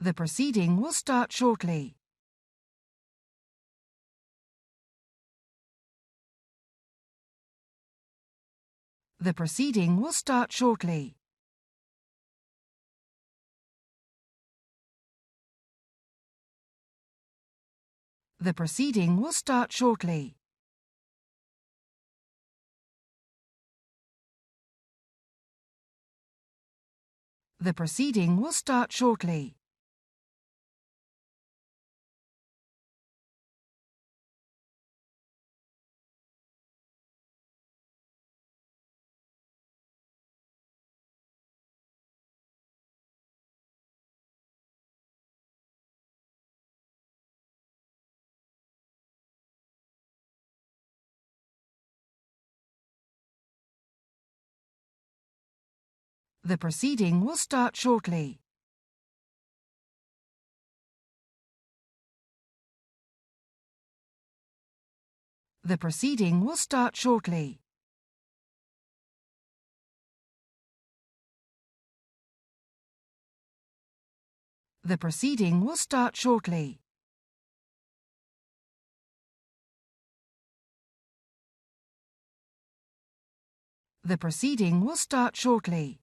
The proceeding will start shortly. The proceeding will start shortly. The proceeding will start shortly. The proceeding will start shortly. The proceeding will start shortly. The proceeding will start shortly. The proceeding will start shortly. The proceeding will start shortly.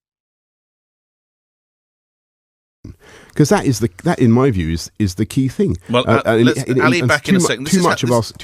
Because that, in my view, is the key thing. Well, Ali, back in a second. Too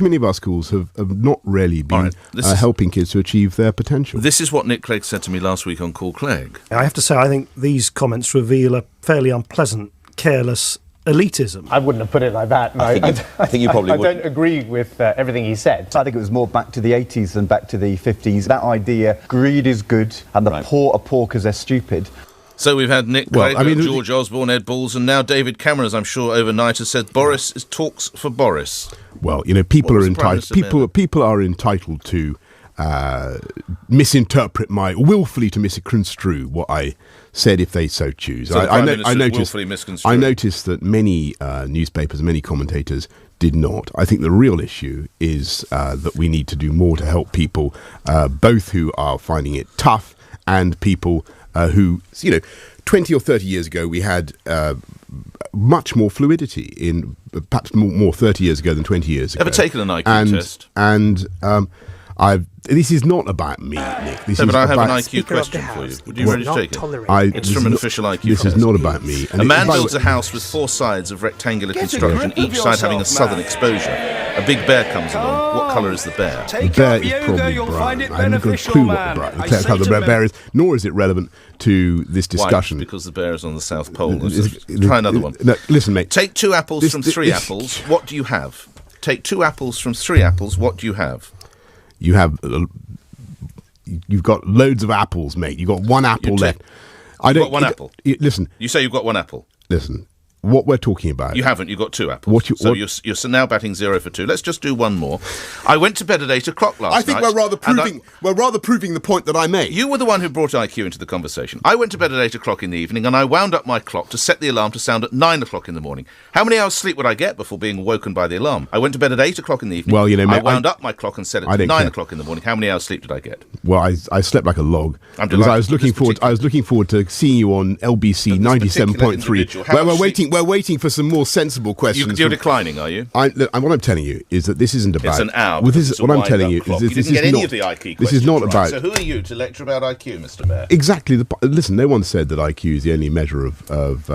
many of our schools have not really been helping kids to achieve their potential. This is what Nick Clegg said to me last week on Call Clegg. I have to say, I think these comments reveal a fairly unpleasant, careless elitism. I wouldn't have put it like that. No, I think you probably would. I don't agree with everything he said. I think it was more back to the 80s than back to the 50s. That idea, greed is good, and the poor are poor because they're stupid. So we've had Nick Clegg, George Osborne, Ed Balls, and now David Cameron, as I'm sure overnight, has said Boris talks for Boris. Well, people are entitled. People are entitled to willfully to misconstrue what I said if they so choose. So I noticed that many newspapers, many commentators did not. I think the real issue is that we need to do more to help people, both who are finding it tough and people who, 20 or 30 years ago we had much more fluidity in, perhaps more 30 years ago than 20 years ago. Ever taken an IQ test? And this is not about me, Nick. But I have an IQ question for you. Would you ready to take it? It's from an official IQ This is not about me. A man builds a house with 4 sides of rectangular construction, each side having a southern exposure. A big bear comes along. What colour is the bear? The bear is probably brown. I haven't got a clue what the colour of the bear is, nor is it relevant to this discussion. Why? Because the bear is on the South Pole. Try another one. No, listen, mate. Take 2 apples from 3 apples. What do you have? Take 2 apples from 3 apples. What do you have? You've got loads of apples, mate. You've got 1 apple left. You've got 1 apple. Listen. You say you've got 1 apple. Listen. What we're talking about. You haven't. You've got 2 apples. You're now batting 0 for 2. Let's just do one more. I went to bed at 8 o'clock last night. I think we're rather proving the point that I made. You were the one who brought IQ into the conversation. I went to bed at 8 o'clock in the evening and I wound up my clock to set the alarm to sound at 9 o'clock in the morning. How many hours sleep would I get before being woken by the alarm? I went to bed at 8 o'clock in the evening. Well, mate, I wound up my clock and set it to 9 o'clock in the morning. How many hours sleep did I get? Well, I slept like a log. I'm delighted. I was looking forward to seeing you on LBC 97.3. We're waiting for some more sensible questions. You're declining, are you? What I'm telling you is that this isn't about. It's an hour. What I'm telling you is this is not. Of the IQ this is not right. about. So who are you to lecture about IQ, Mr. Mayor? Exactly. Listen, no one said that IQ is the only measure of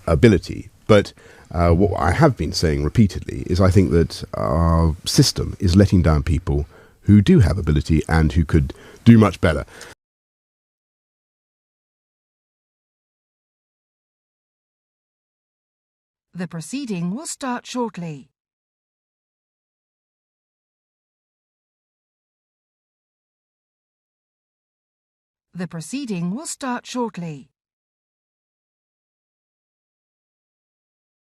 ability, but what I have been saying repeatedly is I think that our system is letting down people who do have ability and who could do much better. The proceeding will start shortly. The proceeding will start shortly.